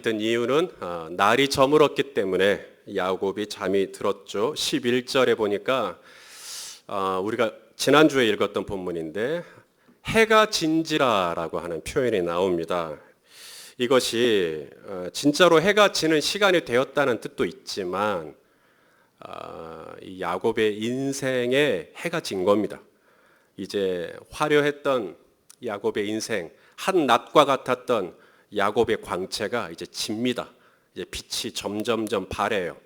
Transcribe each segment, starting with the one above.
든 이유는 날이 저물었기 때문에 야곱이 잠이 들었죠. 11절에 보니까 우리가 지난주에 읽었던 본문인데 해가 진지라라고 하는 표현이 나옵니다. 이것이 진짜로 해가 지는 시간이 되었다는 뜻도 있지만 이 야곱의 인생에 해가 진 겁니다. 이제 화려했던 야곱의 인생, 한 낮과 같았던 야곱의 광채가 이제 집니다. 이제 빛이 점점점 바래요.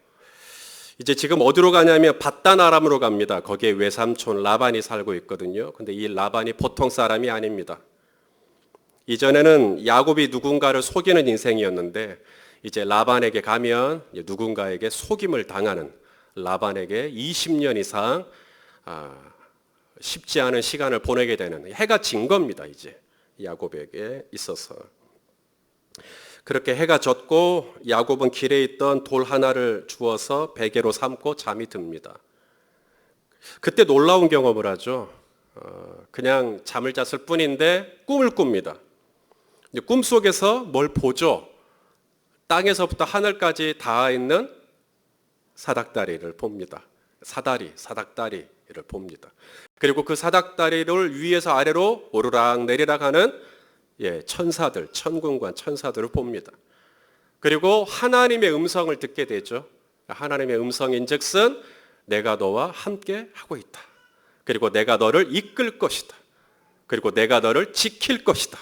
이제 지금 어디로 가냐면 밧단 아람으로 갑니다. 거기에 외삼촌 라반이 살고 있거든요. 근데 이 라반이 보통 사람이 아닙니다. 이전에는 야곱이 누군가를 속이는 인생이었는데 이제 라반에게 가면 누군가에게 속임을 당하는, 라반에게 20년 이상 쉽지 않은 시간을 보내게 되는, 해가 진 겁니다. 이제 야곱에게 있어서. 그렇게 해가 졌고 야곱은 길에 있던 돌 하나를 주워서 베개로 삼고 잠이 듭니다. 그때 놀라운 경험을 하죠. 그냥 잠을 잤을 뿐인데 꿈을 꿉니다. 꿈속에서 뭘 보죠? 땅에서부터 하늘까지 닿아 있는 사닥다리를 봅니다. 사닥다리를 봅니다. 그리고 그 사닥다리를 위에서 아래로 오르락 내리락 하는 천사들, 천군관 천사들을 봅니다. 그리고 하나님의 음성을 듣게 되죠. 하나님의 음성인즉슨 내가 너와 함께 하고 있다. 그리고 내가 너를 이끌 것이다. 그리고 내가 너를 지킬 것이다.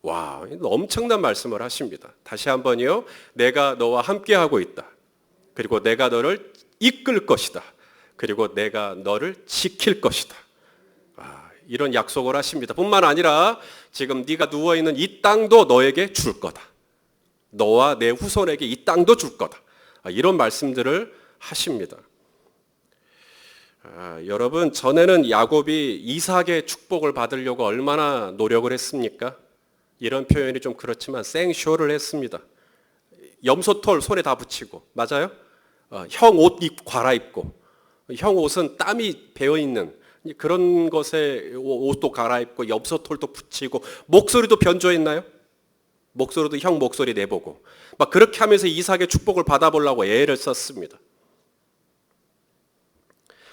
와, 엄청난 말씀을 하십니다. 다시 한번요. 내가 너와 함께 하고 있다. 그리고 내가 너를 이끌 것이다. 그리고 내가 너를 지킬 것이다. 이런 약속을 하십니다. 뿐만 아니라 지금 네가 누워있는 이 땅도 너에게 줄 거다. 너와 내 후손에게 이 땅도 줄 거다. 이런 말씀들을 하십니다. 여러분, 전에는 야곱이 이삭의 축복을 받으려고 얼마나 노력을 했습니까? 이런 표현이 좀 그렇지만 생쇼를 했습니다. 염소털 손에 다 붙이고, 맞아요? 형 옷 갈아입고, 형 옷은 땀이 배어있는 그런 것에 옷도 갈아입고 염소털도 붙이고 목소리도 변조했나요? 목소리도 형 목소리 내보고 막 그렇게 하면서 이삭의 축복을 받아보려고 애를 썼습니다.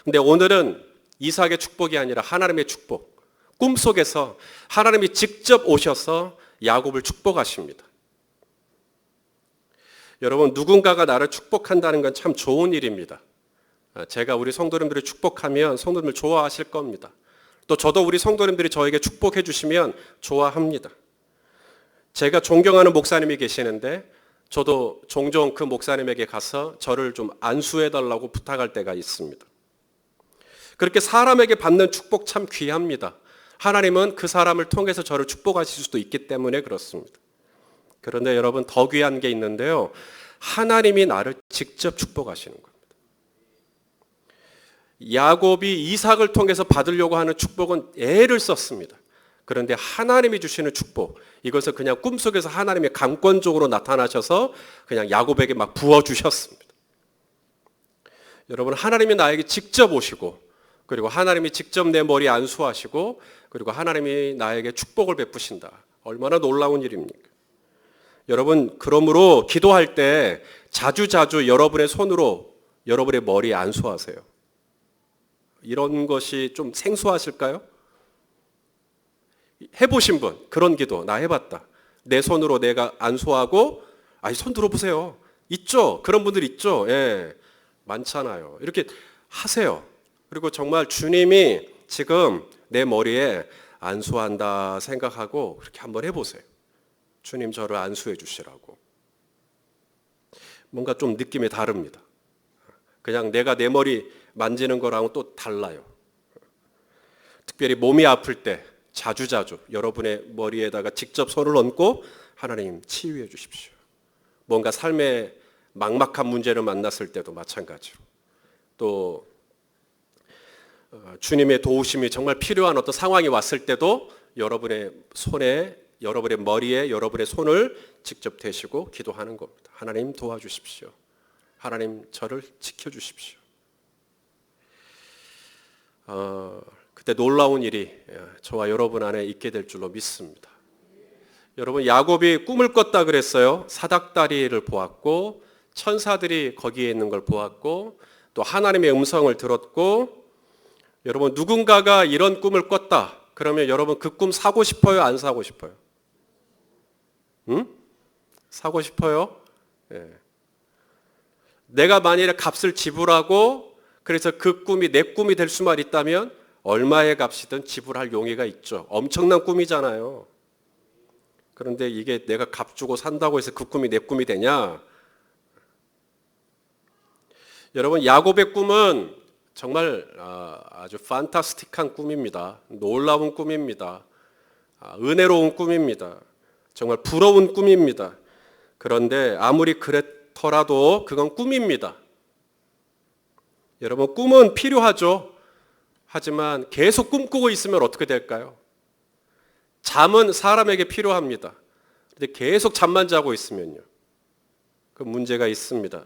근데 오늘은 이삭의 축복이 아니라 하나님의 축복, 꿈속에서 하나님이 직접 오셔서 야곱을 축복하십니다. 여러분, 누군가가 나를 축복한다는 건 참 좋은 일입니다. 제가 우리 성도님들을 축복하면 성도님들 좋아하실 겁니다. 또 저도 우리 성도님들이 저에게 축복해 주시면 좋아합니다. 제가 존경하는 목사님이 계시는데 저도 종종 그 목사님에게 가서 저를 좀 안수해 달라고 부탁할 때가 있습니다. 그렇게 사람에게 받는 축복 참 귀합니다. 하나님은 그 사람을 통해서 저를 축복하실 수도 있기 때문에 그렇습니다. 그런데 여러분, 더 귀한 게 있는데요. 하나님이 나를 직접 축복하시는 거예요. 야곱이 이삭을 통해서 받으려고 하는 축복은 애를 썼습니다. 그런데 하나님이 주시는 축복, 이것을 그냥 꿈속에서 하나님이 감권적으로 나타나셔서 그냥 야곱에게 막 부어주셨습니다. 여러분, 하나님이 나에게 직접 오시고, 그리고 하나님이 직접 내 머리에 안수하시고, 그리고 하나님이 나에게 축복을 베푸신다. 얼마나 놀라운 일입니까? 여러분, 그러므로 기도할 때 자주자주 여러분의 손으로 여러분의 머리에 안수하세요. 이런 것이 좀 생소하실까요? 해보신 분, 그런 기도 나 해봤다. 내 손으로 내가 안수하고, 손 들어보세요. 있죠? 그런 분들 있죠? 예, 많잖아요. 이렇게 하세요. 그리고 정말 주님이 지금 내 머리에 안수한다 생각하고 그렇게 한번 해보세요. 주님 저를 안수해 주시라고. 뭔가 좀 느낌이 다릅니다. 그냥 내가 내 머리 만지는 거랑은 또 달라요. 특별히 몸이 아플 때 자주자주 여러분의 머리에다가 직접 손을 얹고 하나님 치유해 주십시오. 뭔가 삶의 막막한 문제를 만났을 때도 마찬가지로, 또 주님의 도우심이 정말 필요한 어떤 상황이 왔을 때도 여러분의 손에, 여러분의 머리에 여러분의 손을 직접 대시고 기도하는 겁니다. 하나님 도와주십시오. 하나님 저를 지켜주십시오. 그때 놀라운 일이 저와 여러분 안에 있게 될 줄로 믿습니다. 여러분, 야곱이 꿈을 꿨다 그랬어요. 사닥다리를 보았고 천사들이 거기에 있는 걸 보았고 또 하나님의 음성을 들었고, 여러분, 누군가가 이런 꿈을 꿨다 그러면 여러분 그 꿈 사고 싶어요? 안 사고 싶어요? 응? 사고 싶어요? 예. 내가 만일에 값을 지불하고 그래서 그 꿈이 내 꿈이 될 수만 있다면 얼마의 값이든 지불할 용의가 있죠. 엄청난 꿈이잖아요. 그런데 이게 내가 값 주고 산다고 해서 그 꿈이 내 꿈이 되냐? 여러분, 야곱의 꿈은 정말 아주 판타스틱한 꿈입니다. 놀라운 꿈입니다. 은혜로운 꿈입니다. 정말 부러운 꿈입니다. 그런데 아무리 그렇더라도 그건 꿈입니다. 여러분, 꿈은 필요하죠. 하지만 계속 꿈꾸고 있으면 어떻게 될까요? 잠은 사람에게 필요합니다. 그런데 계속 잠만 자고 있으면요, 그 문제가 있습니다.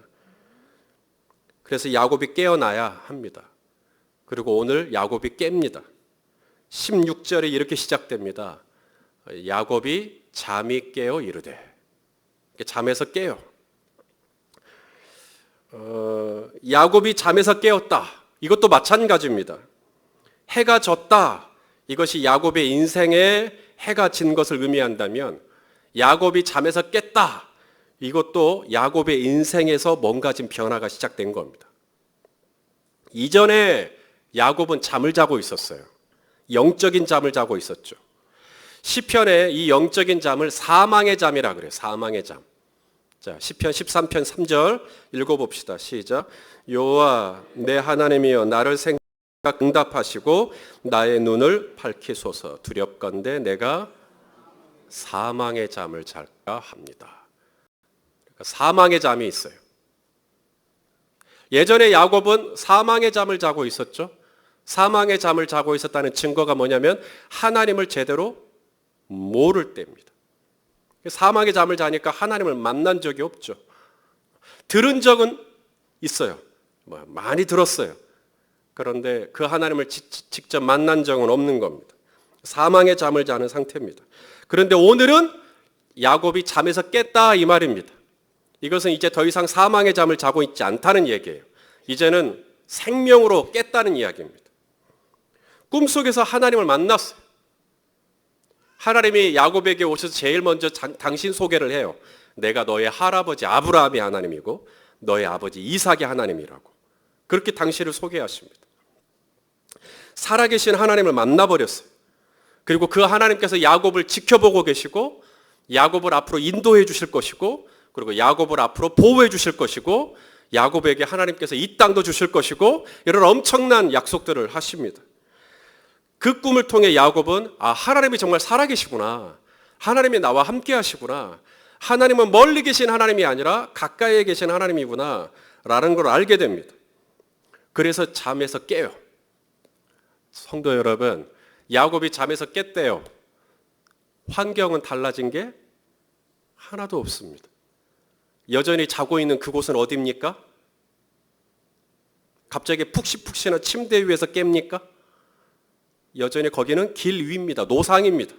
그래서 야곱이 깨어나야 합니다. 그리고 오늘 야곱이 깹니다. 16절에 이렇게 시작됩니다. 야곱이 잠이 깨어 이르되. 잠에서 깨요. 야곱이 잠에서 깨었다. 이것도 마찬가지입니다. 해가 졌다. 이것이 야곱의 인생에 해가 진 것을 의미한다면, 야곱이 잠에서 깼다. 이것도 야곱의 인생에서 뭔가 지금 변화가 시작된 겁니다. 이전에 야곱은 잠을 자고 있었어요. 영적인 잠을 자고 있었죠. 시편에 이 영적인 잠을 사망의 잠이라 그래요. 사망의 잠. 자, 시편 13편 3절 읽어봅시다. 시작. 여호와 내 하나님이여 나를 응답하시고 나의 눈을 밝히소서. 두렵건대 내가 사망의 잠을 잘까 합니다. 그러니까 사망의 잠이 있어요. 예전에 야곱은 사망의 잠을 자고 있었죠. 사망의 잠을 자고 있었다는 증거가 뭐냐면 하나님을 제대로 모를 때입니다. 사망의 잠을 자니까 하나님을 만난 적이 없죠. 들은 적은 있어요. 많이 들었어요. 그런데 그 하나님을 직접 만난 적은 없는 겁니다. 사망의 잠을 자는 상태입니다. 그런데 오늘은 야곱이 잠에서 깼다 이 말입니다. 이것은 이제 더 이상 사망의 잠을 자고 있지 않다는 얘기예요. 이제는 생명으로 깼다는 이야기입니다. 꿈속에서 하나님을 만났어요. 하나님이 야곱에게 오셔서 제일 먼저 당신 소개를 해요. 내가 너의 할아버지 아브라함의 하나님이고 너의 아버지 이삭의 하나님이라고. 그렇게 당신을 소개하십니다. 살아계신 하나님을 만나버렸어요. 그리고 그 하나님께서 야곱을 지켜보고 계시고 야곱을 앞으로 인도해 주실 것이고 그리고 야곱을 앞으로 보호해 주실 것이고 야곱에게 하나님께서 이 땅도 주실 것이고 이런 엄청난 약속들을 하십니다. 그 꿈을 통해 야곱은 하나님이 정말 살아계시구나. 하나님이 나와 함께 하시구나. 하나님은 멀리 계신 하나님이 아니라 가까이에 계신 하나님이구나 라는 걸 알게 됩니다. 그래서 잠에서 깨요. 성도 여러분, 야곱이 잠에서 깼대요. 환경은 달라진 게 하나도 없습니다. 여전히 자고 있는 그곳은 어디입니까? 갑자기 푹신푹신한 침대 위에서 깹니까? 여전히 거기는 길 위입니다. 노상입니다.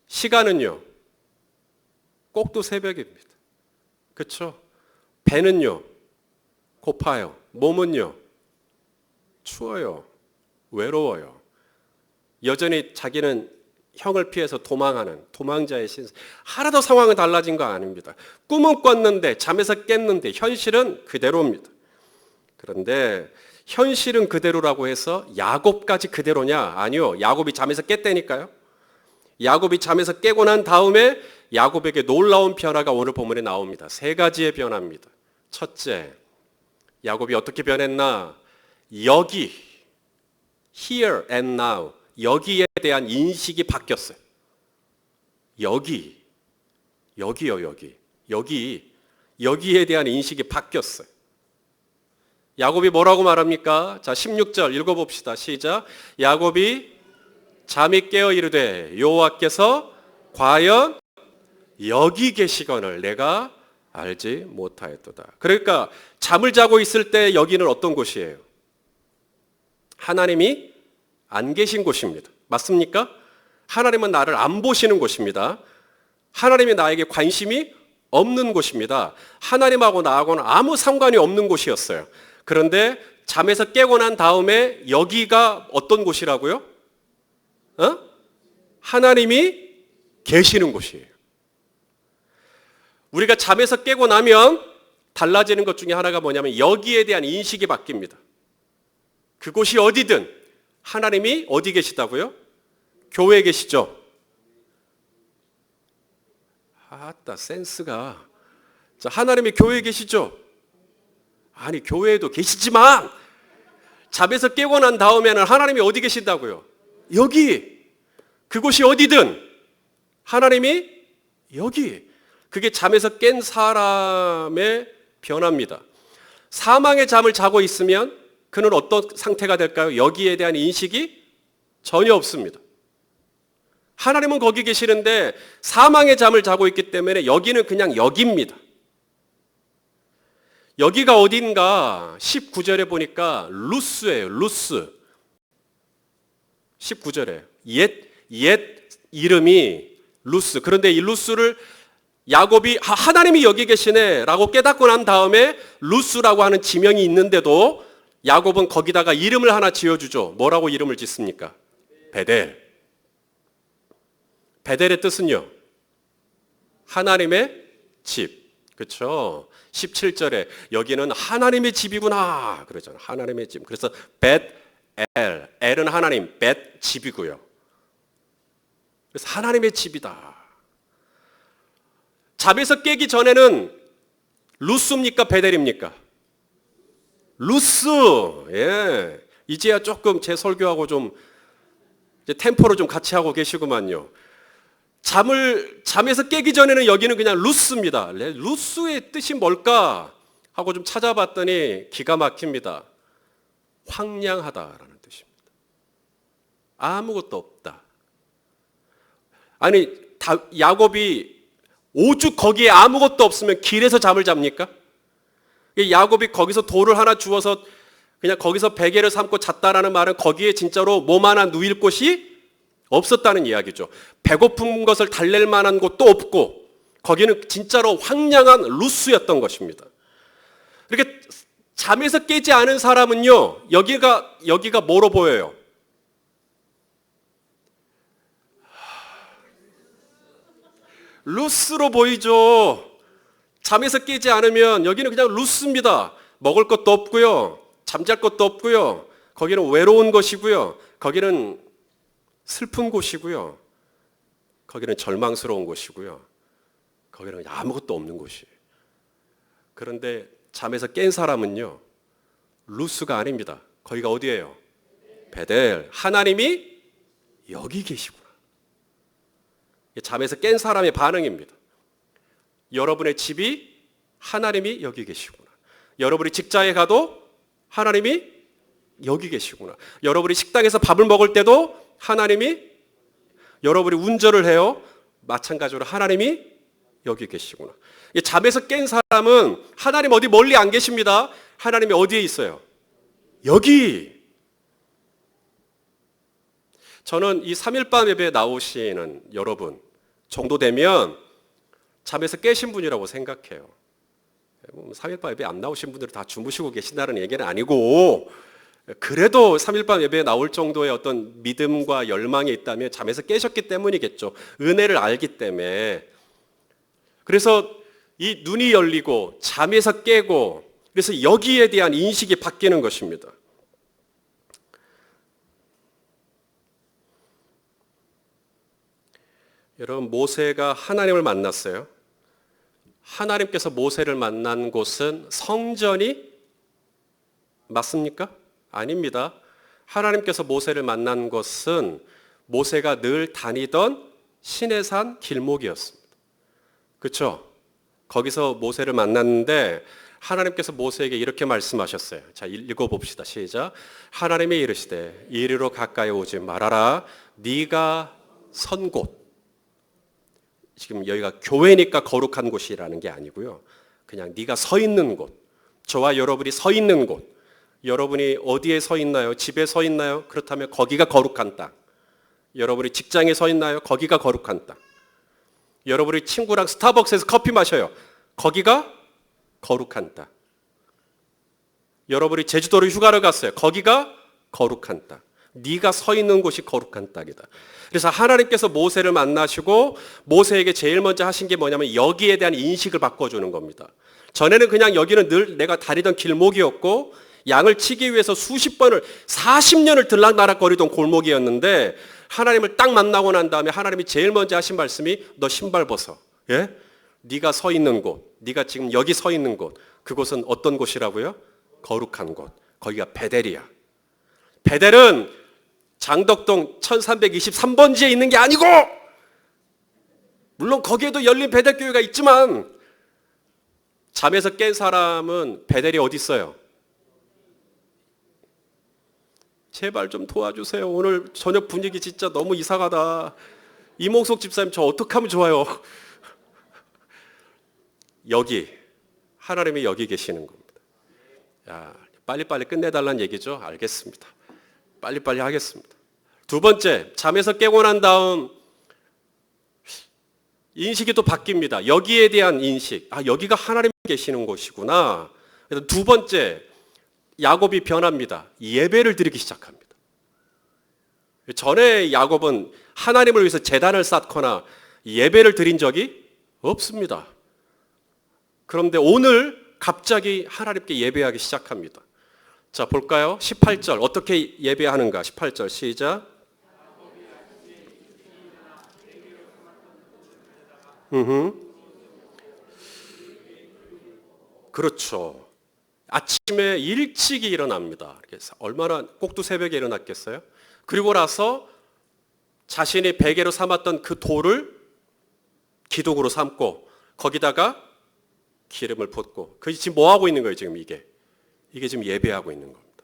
시간은요, 꼭두 새벽입니다. 그렇죠? 배는요, 고파요. 몸은요, 추워요. 외로워요. 여전히 자기는 형을 피해서 도망하는 도망자의 신세. 하나도 상황은 달라진 거 아닙니다. 꿈은 꿨는데 잠에서 깼는데 현실은 그대로입니다. 그런데 현실은 그대로라고 해서 야곱까지 그대로냐? 아니요. 야곱이 잠에서 깼다니까요. 야곱이 잠에서 깨고 난 다음에 야곱에게 놀라운 변화가 오늘 본문에 나옵니다. 세 가지의 변화입니다. 첫째, 야곱이 어떻게 변했나? 여기, here and now, 여기에 대한 인식이 바뀌었어요. 여기에 대한 인식이 바뀌었어요. 야곱이 뭐라고 말합니까? 자, 16절 읽어봅시다. 시작. 야곱이 잠이 깨어 이르되 여호와께서 과연 여기 계시거늘 내가 알지 못하였도다. 그러니까 잠을 자고 있을 때 여기는 어떤 곳이에요? 하나님이 안 계신 곳입니다. 맞습니까? 하나님은 나를 안 보시는 곳입니다. 하나님이 나에게 관심이 없는 곳입니다. 하나님하고 나하고는 아무 상관이 없는 곳이었어요. 그런데 잠에서 깨고 난 다음에 여기가 어떤 곳이라고요? 하나님이 계시는 곳이에요. 우리가 잠에서 깨고 나면 달라지는 것 중에 하나가 뭐냐면 여기에 대한 인식이 바뀝니다. 그곳이 어디든 하나님이 어디 계시다고요? 교회에 계시죠? 아따, 센스가. 자, 하나님이 교회에 계시죠? 아니, 교회에도 계시지만 잠에서 깨고 난 다음에는 하나님이 어디 계신다고요? 여기. 그곳이 어디든 하나님이 여기. 그게 잠에서 깬 사람의 변화입니다. 사망의 잠을 자고 있으면 그는 어떤 상태가 될까요? 여기에 대한 인식이 전혀 없습니다. 하나님은 거기 계시는데 사망의 잠을 자고 있기 때문에 여기는 그냥 여기입니다. 여기가 어딘가 19절에 보니까 루스예요. 루스. 19절에 옛 이름이 루스. 그런데 이 루스를 야곱이 하나님이 여기 계시네 라고 깨닫고 난 다음에 루스라고 하는 지명이 있는데도 야곱은 거기다가 이름을 하나 지어주죠. 뭐라고 이름을 짓습니까? 베델. 베델의 뜻은요? 하나님의 집. 그렇죠? 17절에 여기는 하나님의 집이구나 그러잖아요. 하나님의 집. 그래서 벳엘, 엘은 하나님, 벳 집이고요. 그래서 하나님의 집이다. 잠에서 깨기 전에는 루스입니까? 베델입니까? 루스. 예. 이제야 조금 제 설교하고 좀 이제 템포를 좀 같이 하고 계시구만요. 잠에서 깨기 전에는 여기는 그냥 루스입니다. 루스의 뜻이 뭘까 하고 좀 찾아봤더니 기가 막힙니다. 황량하다라는 뜻입니다. 아무것도 없다. 아니, 야곱이 오죽 거기에 아무것도 없으면 길에서 잠을 잡니까? 야곱이 거기서 돌을 하나 주워서 그냥 거기서 베개를 삼고 잤다라는 말은 거기에 진짜로 몸 하나 누일 곳이 없었다는 이야기죠. 배고픈 것을 달랠 만한 곳도 없고 거기는 진짜로 황량한 루스였던 것입니다. 이렇게 잠에서 깨지 않은 사람은요, 여기가 뭐로 보여요? 루스로 보이죠. 잠에서 깨지 않으면 여기는 그냥 루스입니다. 먹을 것도 없고요. 잠잘 것도 없고요. 거기는 외로운 것이고요. 거기는 슬픈 곳이고요. 거기는 절망스러운 곳이고요. 거기는 아무것도 없는 곳이에요. 그런데 잠에서 깬 사람은요, 루스가 아닙니다. 거기가 어디예요? 베델. 하나님이 여기 계시구나. 잠에서 깬 사람의 반응입니다. 여러분의 집이 하나님이 여기 계시구나. 여러분이 직장에 가도 하나님이 여기 계시구나. 여러분이 식당에서 밥을 먹을 때도 하나님이, 여러분이 운전을 해요. 마찬가지로 하나님이 여기 계시구나. 잠에서 깬 사람은 하나님 어디 멀리 안 계십니다. 하나님이 어디에 있어요? 여기. 저는 이 3일밤 예배에 나오시는 여러분 정도 되면 잠에서 깨신 분이라고 생각해요. 3일밤 예배 안 나오신 분들은 다 주무시고 계신다는 얘기는 아니고, 그래도 3일밤 예배에 나올 정도의 어떤 믿음과 열망이 있다면 잠에서 깨셨기 때문이겠죠. 은혜를 알기 때문에. 그래서 이 눈이 열리고 잠에서 깨고, 그래서 여기에 대한 인식이 바뀌는 것입니다. 여러분, 모세가 하나님을 만났어요. 하나님께서 모세를 만난 곳은 성전이 맞습니까? 아닙니다. 하나님께서 모세를 만난 것은 모세가 늘 다니던 시내산 길목이었습니다. 그렇죠? 거기서 모세를 만났는데 하나님께서 모세에게 이렇게 말씀하셨어요. 자, 읽어봅시다. 시작. 하나님이 이르시되 이리로 가까이 오지 말아라. 네가 선 곳. 지금 여기가 교회니까 거룩한 곳이라는 게 아니고요. 그냥 네가 서 있는 곳. 저와 여러분이 서 있는 곳. 여러분이 어디에 서 있나요? 집에 서 있나요? 그렇다면 거기가 거룩한 땅. 여러분이 직장에 서 있나요? 거기가 거룩한 땅. 여러분이 친구랑 스타벅스에서 커피 마셔요. 거기가 거룩한 땅. 여러분이 제주도로 휴가를 갔어요. 거기가 거룩한 땅. 네가 서 있는 곳이 거룩한 땅이다. 그래서 하나님께서 모세를 만나시고 모세에게 제일 먼저 하신 게 뭐냐면 여기에 대한 인식을 바꿔주는 겁니다. 전에는 그냥 여기는 늘 내가 다니던 길목이었고 양을 치기 위해서 수십 번을 40년을 들락날락거리던 골목이었는데 하나님을 딱 만나고 난 다음에 하나님이 제일 먼저 하신 말씀이 너 신발 벗어. 예? 네가 서 있는 곳, 네가 지금 여기 서 있는 곳, 그곳은 어떤 곳이라고요? 거룩한 곳. 거기가 베델이야. 베델은 장덕동 1323번지에 있는 게 아니고 물론 거기에도 열린 베델 교회가 있지만 잠에서 깬 사람은 베델이 어디 있어요? 제발 좀 도와주세요. 오늘 저녁 분위기 진짜 너무 이상하다. 이몽석 집사님 저 어떻게 하면 좋아요? 여기 하나님이 여기 계시는 겁니다. 야, 빨리빨리 끝내달라는 얘기죠? 알겠습니다. 빨리빨리 하겠습니다. 두 번째, 잠에서 깨고 난 다음 인식이 또 바뀝니다. 여기에 대한 인식. 아, 여기가 하나님이 계시는 곳이구나. 그래서 두 번째, 야곱이 변합니다. 예배를 드리기 시작합니다. 전에 야곱은 하나님을 위해서 제단을 쌓거나 예배를 드린 적이 없습니다. 그런데 오늘 갑자기 하나님께 예배하기 시작합니다. 자, 볼까요? 18절 어떻게 예배하는가? 18절 시작. 그렇죠. 아침에 일찍이 일어납니다. 얼마나 꼭두 새벽에 일어났겠어요? 그리고 나서 자신이 베개로 삼았던 그 돌을 기둥으로 삼고 거기다가 기름을 붓고 그 지금 뭐 하고 있는 거예요? 지금 이게 지금 예배하고 있는 겁니다.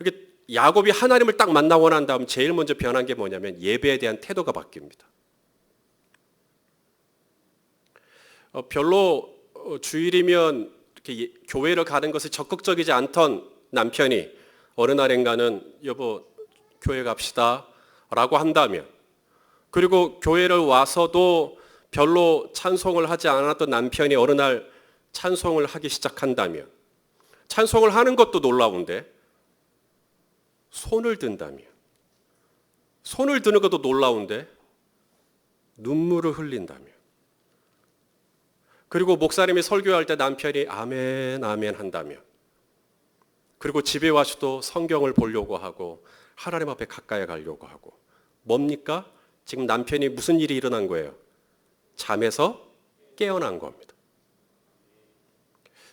이게 야곱이 하나님을 딱 만나고 난 다음 제일 먼저 변한 게 뭐냐면 예배에 대한 태도가 바뀝니다. 별로 주일이면 이렇게 교회를 가는 것이 적극적이지 않던 남편이 어느 날인가는 여보 교회 갑시다 라고 한다면, 그리고 교회를 와서도 별로 찬송을 하지 않았던 남편이 어느 날 찬송을 하기 시작한다면, 찬송을 하는 것도 놀라운데 손을 든다면, 손을 드는 것도 놀라운데 눈물을 흘린다면, 그리고 목사님이 설교할 때 남편이 아멘 아멘 한다면, 그리고 집에 와서도 성경을 보려고 하고 하나님 앞에 가까이 가려고 하고, 뭡니까? 지금 남편이 무슨 일이 일어난 거예요? 잠에서 깨어난 겁니다.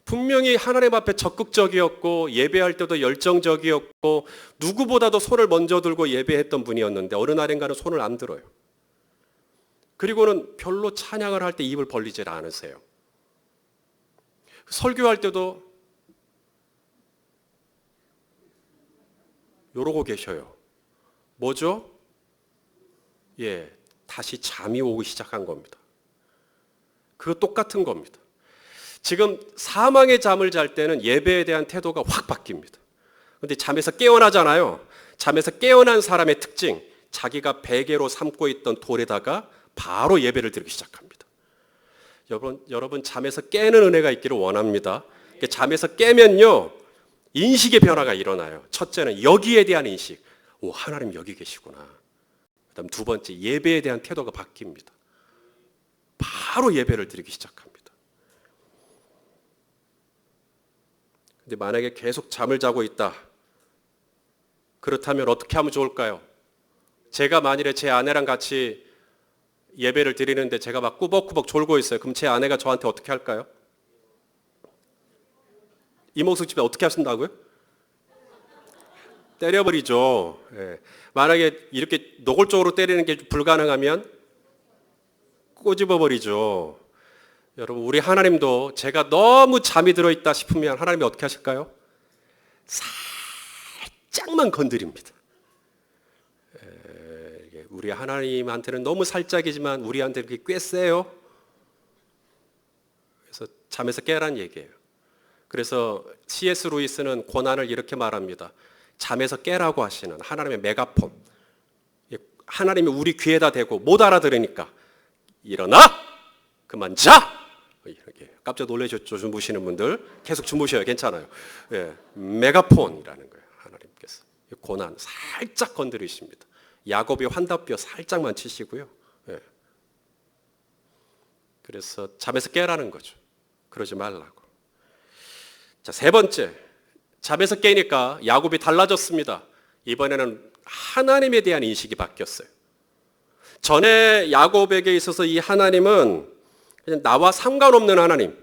분명히 하나님 앞에 적극적이었고 예배할 때도 열정적이었고 누구보다도 손을 먼저 들고 예배했던 분이었는데 어느 날인가는 손을 안 들어요. 그리고는 별로 찬양을 할 때 입을 벌리질 않으세요. 설교할 때도 이러고 계셔요. 뭐죠? 예, 다시 잠이 오기 시작한 겁니다. 그거 똑같은 겁니다. 지금 사망의 잠을 잘 때는 예배에 대한 태도가 확 바뀝니다. 그런데 잠에서 깨어나잖아요. 잠에서 깨어난 사람의 특징, 자기가 베개로 삼고 있던 돌에다가 바로 예배를 드리기 시작합니다. 여러분 잠에서 깨는 은혜가 있기를 원합니다. 잠에서 깨면요 인식의 변화가 일어나요. 첫째는 여기에 대한 인식. 오, 하나님 여기 계시구나. 그다음 두 번째, 예배에 대한 태도가 바뀝니다. 바로 예배를 드리기 시작합니다. 근데 만약에 계속 잠을 자고 있다. 그렇다면 어떻게 하면 좋을까요? 제가 만일에 제 아내랑 같이 예배를 드리는데 제가 막 꾸벅꾸벅 졸고 있어요. 그럼 제 아내가 저한테 어떻게 할까요? 이몽숙 집에 어떻게 하신다고요? 때려버리죠. 예. 만약에 이렇게 노골적으로 때리는 게 불가능하면 꼬집어버리죠. 여러분, 우리 하나님도 제가 너무 잠이 들어있다 싶으면 하나님이 어떻게 하실까요? 살짝만 건드립니다. 우리 하나님한테는 너무 살짝이지만 우리한테는 그게 꽤 세요. 그래서 잠에서 깨라는 얘기예요. 그래서 C.S. 루이스는 고난을 이렇게 말합니다. 잠에서 깨라고 하시는 하나님의 메가폰. 하나님이 우리 귀에다 대고 못 알아들으니까 일어나! 그만 자! 이렇게 깜짝 놀라셨죠? 주무시는 분들 계속 주무셔요. 괜찮아요. 예, 메가폰이라는 거예요. 하나님께서 고난 살짝 건드리십니다. 야곱이 환답뼈 살짝만 치시고요. 예. 그래서 잠에서 깨라는 거죠. 그러지 말라고. 자, 세 번째, 잠에서 깨니까 야곱이 달라졌습니다. 이번에는 하나님에 대한 인식이 바뀌었어요. 전에 야곱에게 있어서 이 하나님은 그냥 나와 상관없는 하나님.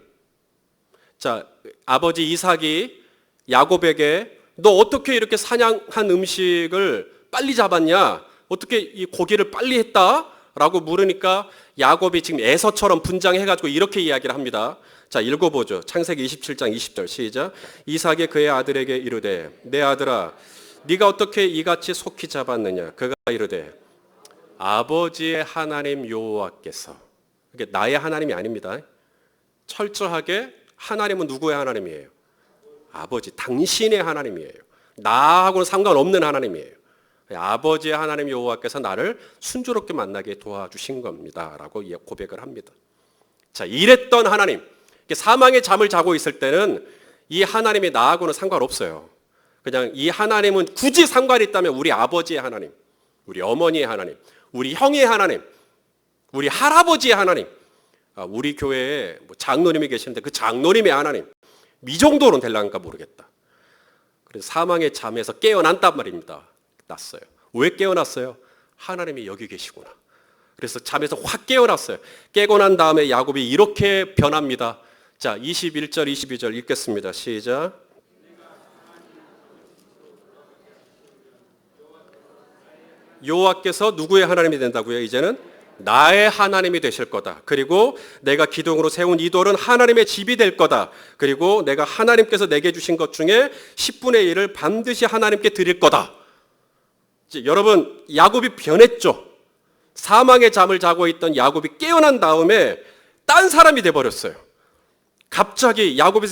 자, 아버지 이삭이 야곱에게 너 어떻게 이렇게 사냥한 음식을 빨리 잡았냐? 어떻게 이 고기를 빨리 했다? 라고 물으니까 야곱이 지금 에서처럼 분장해가지고 이렇게 이야기를 합니다. 자, 읽어보죠. 창세기 27장 20절 시작. 이삭이 그의 아들에게 이르되 내 아들아 네가 어떻게 이같이 속히 잡았느냐? 그가 이르되 아버지의 하나님 여호와께서. 이게 나의 하나님이 아닙니다. 철저하게 하나님은 누구의 하나님이에요? 아버지, 당신의 하나님이에요. 나하고는 상관없는 하나님이에요. 아버지의 하나님 여호와께서 나를 순조롭게 만나게 도와주신 겁니다. 라고 고백을 합니다. 자, 이랬던 하나님, 사망의 잠을 자고 있을 때는 이 하나님이 나하고는 상관없어요. 그냥 이 하나님은 굳이 상관이 있다면 우리 아버지의 하나님, 우리 어머니의 하나님, 우리 형의 하나님, 우리 할아버지의 하나님, 우리 교회에 장로님이 계시는데 그 장로님의 하나님, 이 정도는 될란가 모르겠다. 그래서 사망의 잠에서 깨어난단 말입니다. 났어요. 왜 깨어났어요? 하나님이 여기 계시구나. 그래서 잠에서 확 깨어났어요. 깨고 난 다음에 야곱이 이렇게 변합니다. 자, 21절, 22절 읽겠습니다. 시작. 여호와께서 누구의 하나님이 된다고요? 이제는 나의 하나님이 되실 거다. 그리고 내가 기둥으로 세운 이 돌은 하나님의 집이 될 거다. 그리고 내가 하나님께서 내게 주신 것 중에 10분의 1을 반드시 하나님께 드릴 거다. 이제 여러분, 야곱이 변했죠. 사망의 잠을 자고 있던 야곱이 깨어난 다음에 딴 사람이 돼버렸어요. 갑자기 야곱이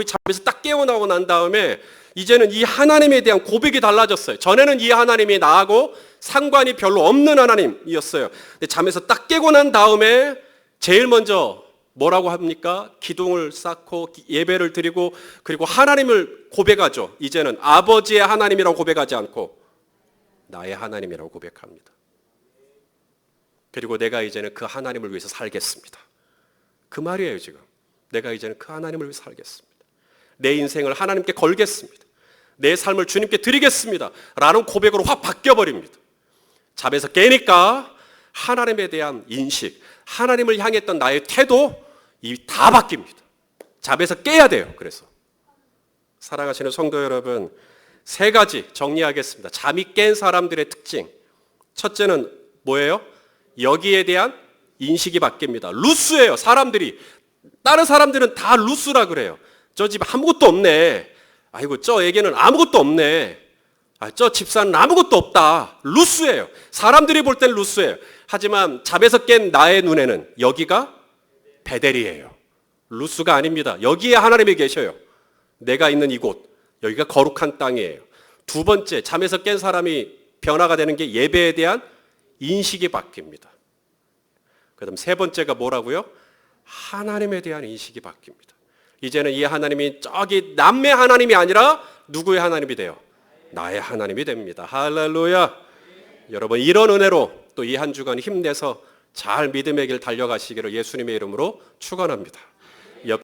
잠에서 딱 깨어나고 난 다음에 이제는 이 하나님에 대한 고백이 달라졌어요. 전에는 이 하나님이 나하고 상관이 별로 없는 하나님이었어요. 근데 잠에서 딱 깨고 난 다음에 제일 먼저 뭐라고 합니까? 기둥을 쌓고 예배를 드리고 그리고 하나님을 고백하죠. 이제는 아버지의 하나님이라고 고백하지 않고 나의 하나님이라고 고백합니다. 그리고 내가 이제는 그 하나님을 위해서 살겠습니다. 그 말이에요, 지금. 내가 이제는 그 하나님을 위해서 살겠습니다. 내 인생을 하나님께 걸겠습니다. 내 삶을 주님께 드리겠습니다. 라는 고백으로 확 바뀌어버립니다. 잠에서 깨니까 하나님에 대한 인식, 하나님을 향했던 나의 태도, 이 다 바뀝니다. 잠에서 깨야 돼요. 그래서 사랑하시는 성도 여러분, 세 가지 정리하겠습니다. 잠이 깬 사람들의 특징. 첫째는 뭐예요? 여기에 대한 인식이 바뀝니다. 루스예요. 사람들이. 다른 사람들은 다 루스라 그래요. 저 집 아무것도 없네. 아이고, 저 애기는 아무것도 없네. 저 집사는 아무것도 없다. 루스예요. 사람들이 볼 땐 루스예요. 하지만 잠에서 깬 나의 눈에는 여기가 베델이에요. 루스가 아닙니다. 여기에 하나님이 계셔요. 내가 있는 이곳, 여기가 거룩한 땅이에요. 두 번째, 잠에서 깬 사람이 변화가 되는 게 예배에 대한 인식이 바뀝니다. 그 다음 세 번째가 뭐라고요? 하나님에 대한 인식이 바뀝니다. 이제는 이 하나님이 저기 남의 하나님이 아니라 누구의 하나님이 돼요? 나의 하나님이 됩니다. 할렐루야. 여러분, 이런 은혜로 또 이 한 주간 힘내서 잘 믿음의 길 달려가시기를 예수님의 이름으로 축원합니다.